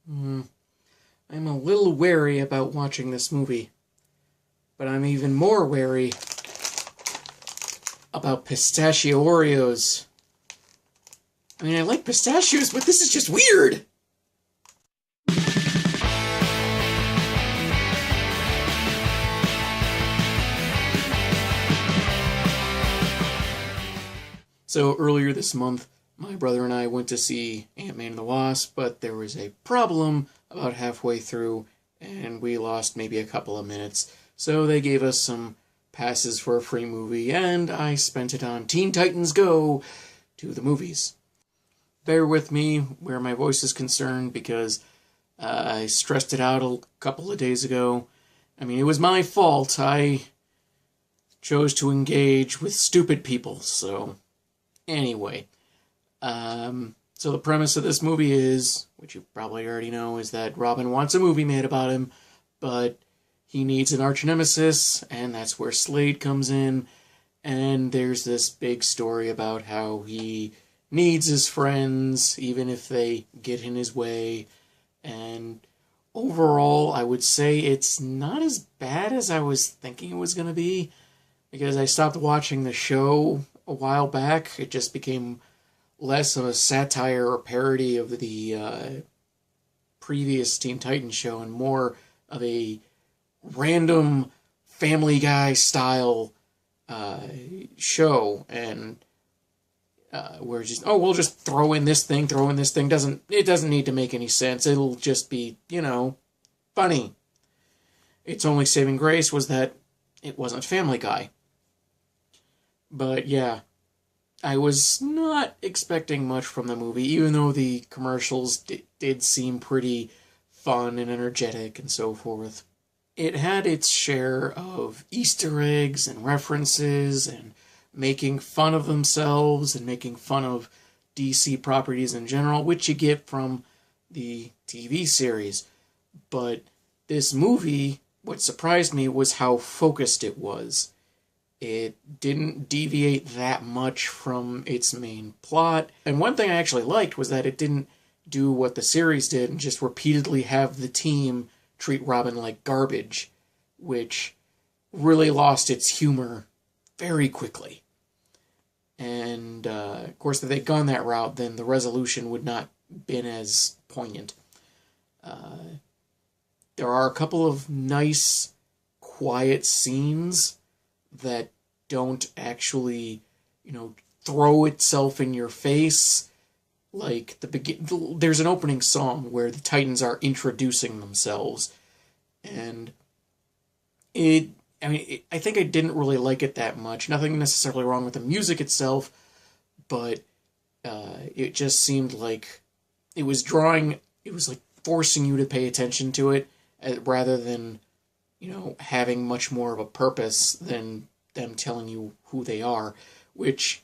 I'm a little wary about watching this movie. But I'm even more wary about pistachio Oreos. I mean, I like pistachios, but this is just weird! So earlier this month, my brother and I went to see Ant-Man and the Wasp, but there was a problem about halfway through, and we lost maybe a couple of minutes. So they gave us some passes for a free movie, and I spent it on Teen Titans Go to the movies. Bear with me where my voice is concerned, because I stressed it out a couple of days ago. I mean, it was my fault. I chose to engage with stupid people, so... Anyway, so the premise of this movie is, which you probably already know, is that Robin wants a movie made about him, but he needs an arch nemesis, and that's where Slade comes in, and there's this big story about how he needs his friends, even if they get in his way, and overall, I would say it's not as bad as I was thinking it was going to be, because I stopped watching the show a while back. It just became less of a satire or parody of the previous Teen Titans show and more of a random Family Guy style show. And we're just, we'll just throw in this thing. It doesn't need to make any sense. It'll just be, funny. Its only saving grace was that it wasn't Family Guy. But yeah, I was not expecting much from the movie, even though the commercials did seem pretty fun and energetic and so forth. It had its share of Easter eggs and references and making fun of themselves and making fun of DC properties in general, which you get from the TV series. But this movie, what surprised me was how focused it was. It didn't deviate that much from its main plot. And one thing I actually liked was that it didn't do what the series did and just repeatedly have the team treat Robin like garbage, which really lost its humor very quickly. And, of course, if they'd gone that route, then the resolution would not have been as poignant. There are a couple of nice, quiet scenes that don't actually, throw itself in your face. Like, there's an opening song where the Titans are introducing themselves, and I think I didn't really like it that much. Nothing necessarily wrong with the music itself, but it just seemed like it was like forcing you to pay attention to it, rather than having much more of a purpose than them telling you who they are, which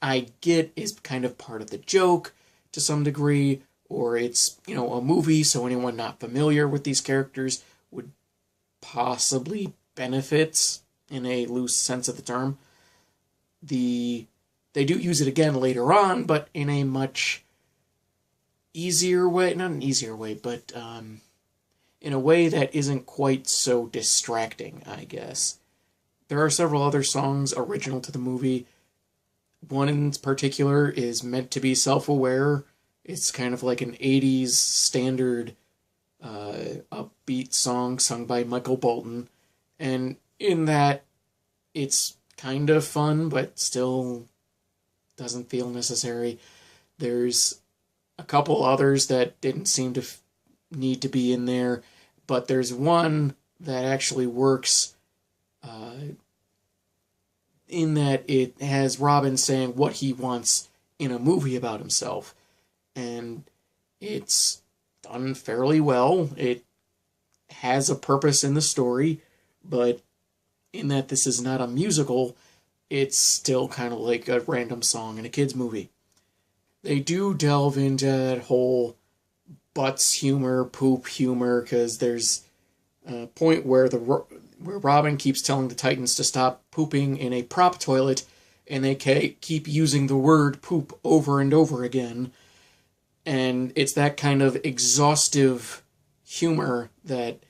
I get is kind of part of the joke to some degree, or it's, a movie, so anyone not familiar with these characters would possibly benefit in a loose sense of the term. They do use it again later on, but in a much easier way, not an easier way, but, in a way that isn't quite so distracting, I guess. There are several other songs original to the movie. One in particular is meant to be self-aware. It's kind of like an 80s standard upbeat song sung by Michael Bolton. And in that, it's kind of fun, but still doesn't feel necessary. There's a couple others that didn't seem to need to be in there, but there's one that actually works in that it has Robin saying what he wants in a movie about himself, and it's done fairly well. It has a purpose in the story, but in that this is not a musical, it's still kind of like a random song in a kid's movie. They do delve into that whole butts humor, poop humor, because there's a point where Robin keeps telling the Titans to stop pooping in a prop toilet, and they keep using the word poop over and over again. And it's that kind of exhaustive humor that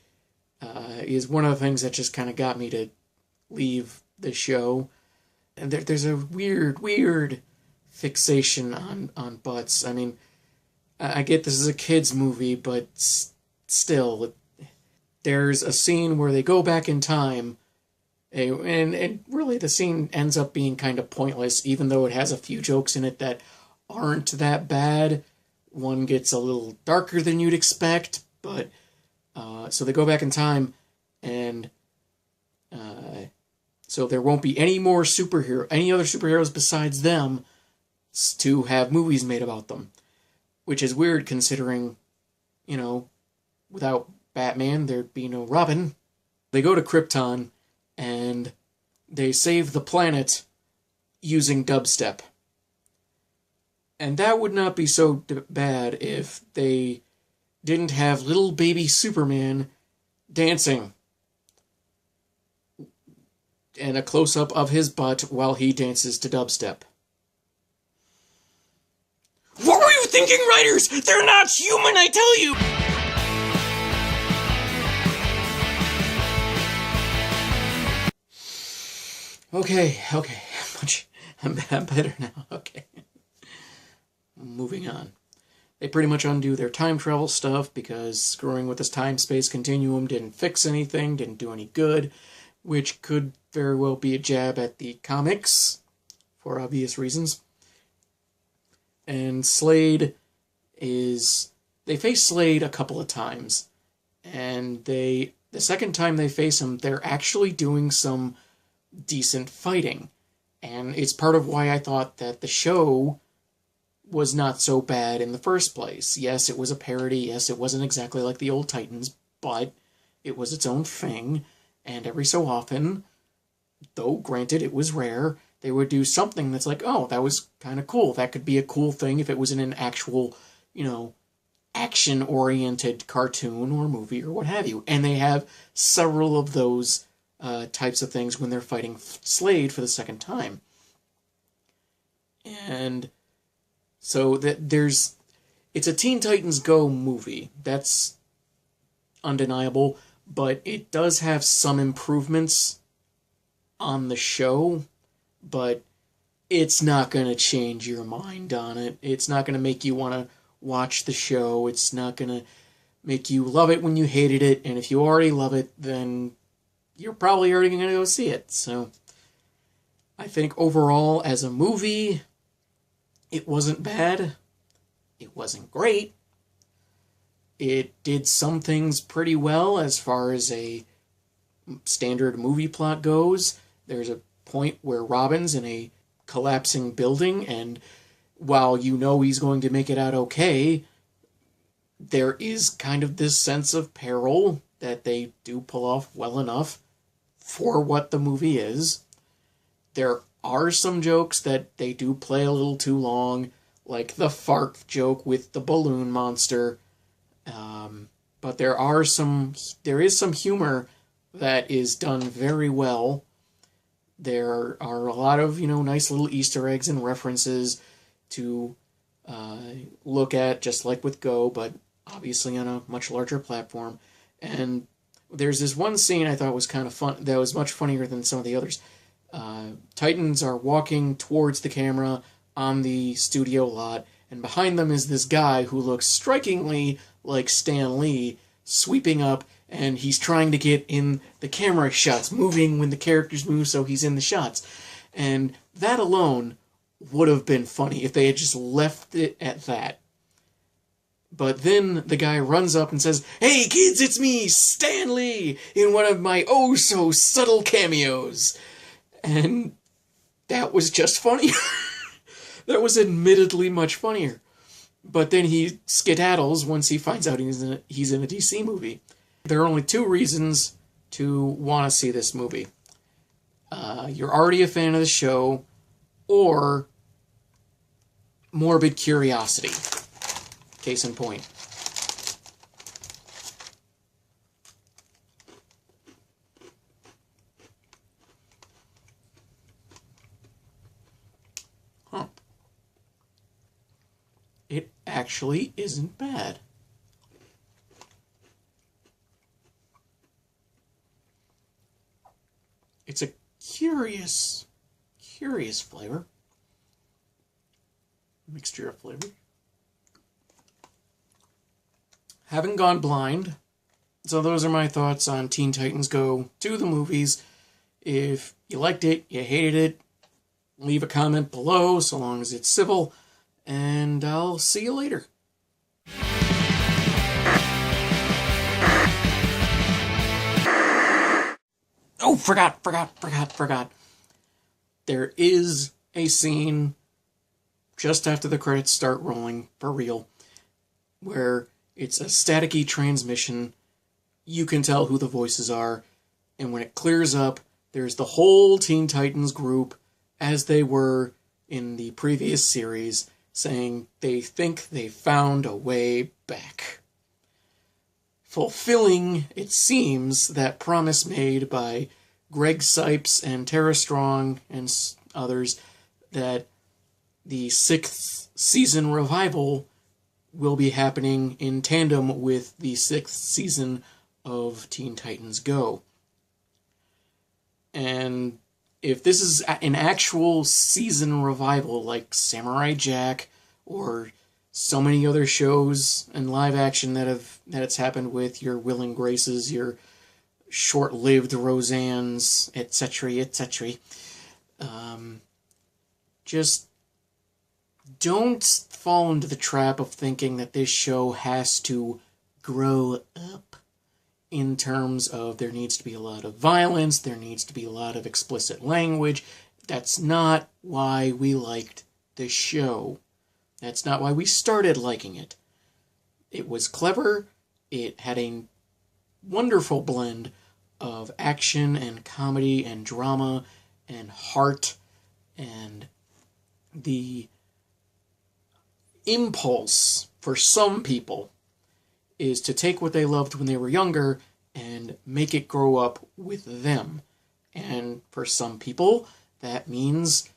is one of the things that just kind of got me to leave the show. And there's a weird fixation on butts. I mean, I get this is a kid's movie, but still, there's a scene where they go back in time, and really the scene ends up being kind of pointless, even though it has a few jokes in it that aren't that bad. One gets a little darker than you'd expect, but so they go back in time, and so there won't be any other superheroes besides them to have movies made about them, which is weird considering, without Batman, there'd be no Robin. They go to Krypton, and they save the planet using dubstep. And that would not be so bad if they didn't have little baby Superman dancing. And a close-up of his butt while he dances to dubstep. What were you thinking, writers? They're not human, I tell you! Okay. I'm better now. Okay. Moving on. They pretty much undo their time travel stuff because screwing with this time-space continuum didn't fix anything, didn't do any good, which could very well be a jab at the comics, for obvious reasons. And Slade they face Slade a couple of times, and the second time they face him, they're actually doing some decent fighting. And it's part of why I thought that the show was not so bad in the first place. Yes, it was a parody. Yes, it wasn't exactly like the old Titans, but it was its own thing. And every so often, though granted it was rare, they would do something that's like, oh, that was kind of cool. That could be a cool thing if it was in an actual, action-oriented cartoon or movie or what have you. And they have several of those types of things when they're fighting Slade for the second time. And so it's a Teen Titans Go movie. That's undeniable, but it does have some improvements on the show, but it's not going to change your mind on it. It's not going to make you want to watch the show. It's not going to make you love it when you hated it, and if you already love it, then you're probably already going to go see it. So I think overall, as a movie, it wasn't bad. It wasn't great. It did some things pretty well as far as a standard movie plot goes. There's a point where Robin's in a collapsing building, and while he's going to make it out okay, there is kind of this sense of peril that they do pull off well enough for what the movie is. There are some jokes that they do play a little too long, like the fart joke with the balloon monster. But there is some humor that is done very well. There are a lot of, nice little Easter eggs and references to look at, just like with Go, but obviously on a much larger platform. And there's this one scene I thought was kind of fun, that was much funnier than some of the others. Titans are walking towards the camera on the studio lot, and behind them is this guy who looks strikingly like Stan Lee, sweeping up, and he's trying to get in the camera shots, moving when the characters move so he's in the shots. And that alone would have been funny if they had just left it at that. But then the guy runs up and says, "Hey kids, it's me, Stan Lee, in one of my oh-so-subtle cameos." And that was just funny. That was admittedly much funnier. But then he skedaddles once he finds out he's in a DC movie. There are only two reasons to want to see this movie. You're already a fan of the show, or morbid curiosity. Case in point. It actually isn't bad. It's a curious flavor. Mixture of flavor. Haven't gone blind. So those are my thoughts on Teen Titans Go to the movies. If you liked it, you hated it, leave a comment below, so long as it's civil, and I'll see you later. Oh, forgot. There is a scene just after the credits start rolling, for real, where it's a staticky transmission. You can tell who the voices are, and when it clears up, there's the whole Teen Titans group, as they were in the previous series, saying they think they found a way back. Fulfilling, it seems, that promise made by Greg Sipes and Tara Strong and others that the 6th season revival will be happening in tandem with the 6th season of Teen Titans Go. And if this is an actual season revival like Samurai Jack or so many other shows and live action that it's happened with, your Will and Graces, your short-lived Roseannes, etc., just don't fall into the trap of thinking that this show has to grow up in terms of there needs to be a lot of violence, there needs to be a lot of explicit language. That's not why we liked the show. That's not why we started liking it. It was clever. It had a wonderful blend of action and comedy and drama and heart, and the impulse for some people is to take what they loved when they were younger and make it grow up with them. And for some people, that means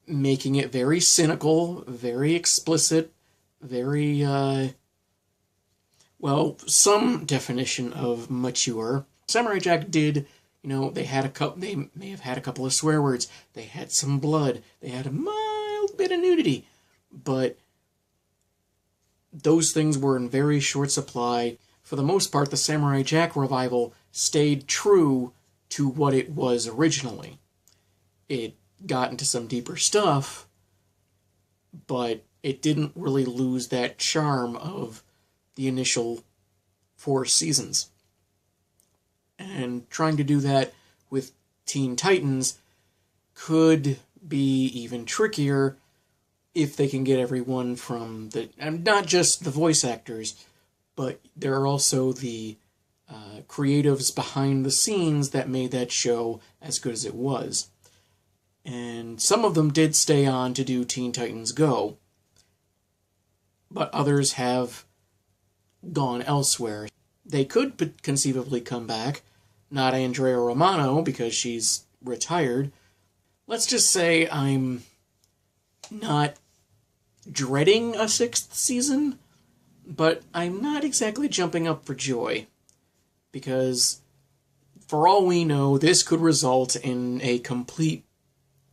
making it very cynical, very explicit, very, some definition of mature. Samurai Jack did, they may have had a couple of swear words, they had some blood, they had a mild bit of nudity, but those things were in very short supply. For the most part, the Samurai Jack revival stayed true to what it was originally. It got into some deeper stuff, but it didn't really lose that charm of the initial 4 seasons. And trying to do that with Teen Titans could be even trickier if they can get everyone from and not just the voice actors, but there are also the creatives behind the scenes that made that show as good as it was. And some of them did stay on to do Teen Titans Go, but others have gone elsewhere. They could conceivably come back. Not Andrea Romano, because she's retired. Let's just say I'm not dreading a 6th season, but I'm not exactly jumping up for joy, because for all we know, this could result in a complete,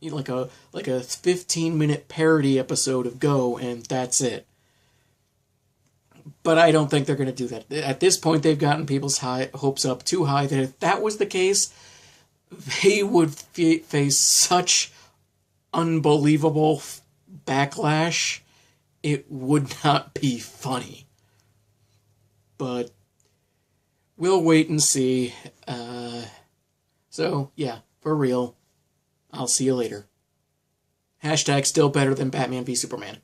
like a 15-minute parody episode of Go, and that's it. But I don't think they're going to do that. At this point, they've gotten people's hopes up too high that if that was the case, they would face such unbelievable backlash, it would not be funny. But we'll wait and see. So, yeah, for real. I'll see you later. # still better than Batman v Superman.